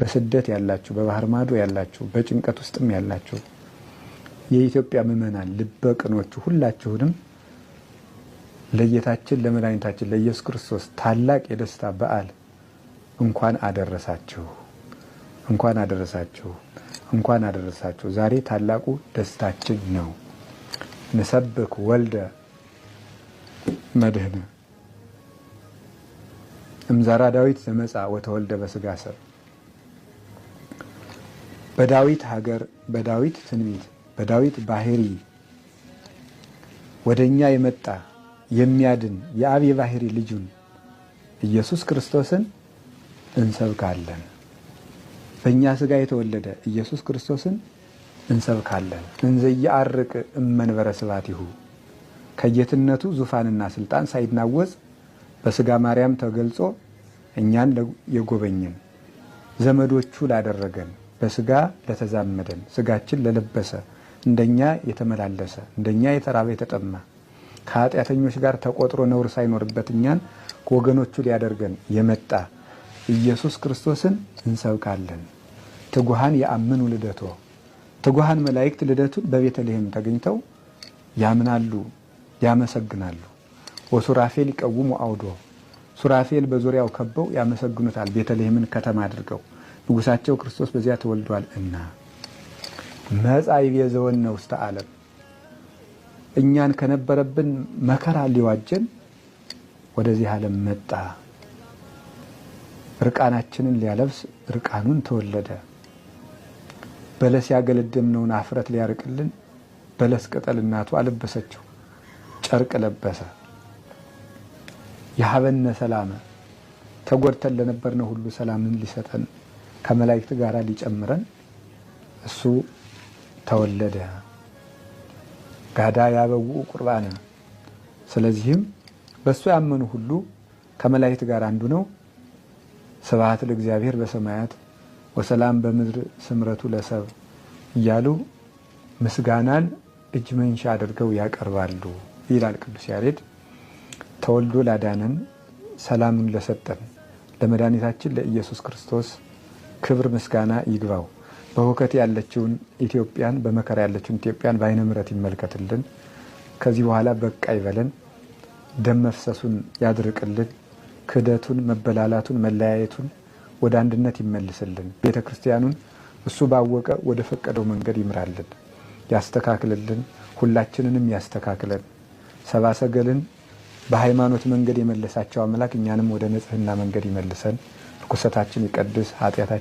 በስደት ያላችሁ፣ በባህር ማዶ ያላችሁ፣ በጭንቀት ውስጥም ያላችሁ የኢትዮጵያ ምዕመናን ልበ ቅኖቹ ሁላችሁንም ለጌታችን ለመድኃኒታችን ለኢየሱስ ክርስቶስ ታላቅ የደስታ በዓል እንኳን አደረሳችሁ፣ እንኳን አደረሳችሁ፣ እንኳን አደረሳችሁ። ዛሬ ታላቁ ደስታችን ነው። ንሰብክ ወልደ መድህነ እምዘራ ዳዊት ዘመጻ ወተወልደ በስጋ ሰብ። በዳዊት ሀገር፣ በዳዊት ትንቢት፣ በዳዊት ባህሪ ወደኛ የመጣ የሚያድን የአብ የባህሪ ልጁን ኢየሱስ ክርስቶስን እንሰብካለን። በእኛ ስጋ የተወለደ ኢየሱስ ክርስቶስን እንሰብካለን። እንዘ ይዐርቅ እመንበረ ስብሐቲሁ ከጌትነቱ ዙፋንና ስልጣን ሳይናወጽ በስጋ ማርያም ተገልጾ እኛን የጎበኘን ዘመዶቹ ላደረገን በስጋ ለተዛመደን ስጋችን ለለበሰ እንደኛ የተመላለሰ እንደኛ የተራበ የተጠማ ከኃጢአተኞች ጋር ተቆጥሮ ነውር ሳይኖርበት እኛን ወገኖቹ ሊያደርገን የመጣ ኢየሱስ ክርስቶስን እንሰብካለን። ትጉሃን ያአምኑ ልደቶ ትጉሃን መላእክት ልደቱን በቤተልሔም ተገኝተው ያምናሉ፣ ያመሰግናሉ። ወሱራፌል ይቀውሙ አውዶ ሱራፌል በዙሪያው ከበው ያመሰግኑታል። ቤተልሔምን ከተማ አድርገው ንጉሳቸው ክርስቶስ በዚያ ተወልዷል እና መጻ ይቤዘወነ ውስተ ዓለም እኛን ከነበረብን መከራ ሊዋጀን ወደዚህ ዓለም መጣ። ርቃናችንን ሊያለብስ ርቃኑን ተወለደ። በለስ ያገለደምነውን አፍረት ሊያርቅልን በለስ ቅጠል እናቱ አለበሰችው፣ ጨርቅ ለበሰ። የሀበነ ሰላም ተጎድተን ለነበርነው ሁሉ ሰላምን ሊሰጠን ከመላእክት ጋር ሊጨምረን እሱ ተወለደ። ጋዳ ያበው ቁርባነ ስለዚህም በሱ ያመኑ ሁሉ ከመላእክት ጋር አንዱ ነው። ስብሐት ለእግዚአብሔር በሰማያት ወሰላም በምድር ስምረቱ ለሰብ እያሉ ምስጋናን እጅ መንሻ አድርገው ያቀርባሉ ይላል ቅዱስ ያሬድ። ተወልዶ ላዳነን ሰላምን ለሰጠን ለመድኃኒታችን ለኢየሱስ ክርስቶስ ክብር ምስጋና ይግባው። በሁከት ያለችውን ኢትዮጵያን በመከራ ያለችውን ኢትዮጵያን በዓይነ ምሕረት ይመልከትልን። ከዚህ በኋላ በቃ ይበለን። ደም መፍሰሱን ያድርቅልን። ክህደቱን፣ መበላላቱን፣ መለያየቱን ወደ አንድነት ይመልስልን። ቤተ ክርስቲያኑን እሱ ባወቀ ወደ ፈቀደው መንገድ ይምራልን፣ ያስተካክልልን። ሁላችንንም ያስተካክለን። ሰብአ ሰገልን በሃይማኖት መንገድ የመለሳቸው አምላክ እኛንም ወደ ንጽህና መንገድ ይመልሰን። ርኩሰታችን ይቀድስ፣ ኃጢአታችን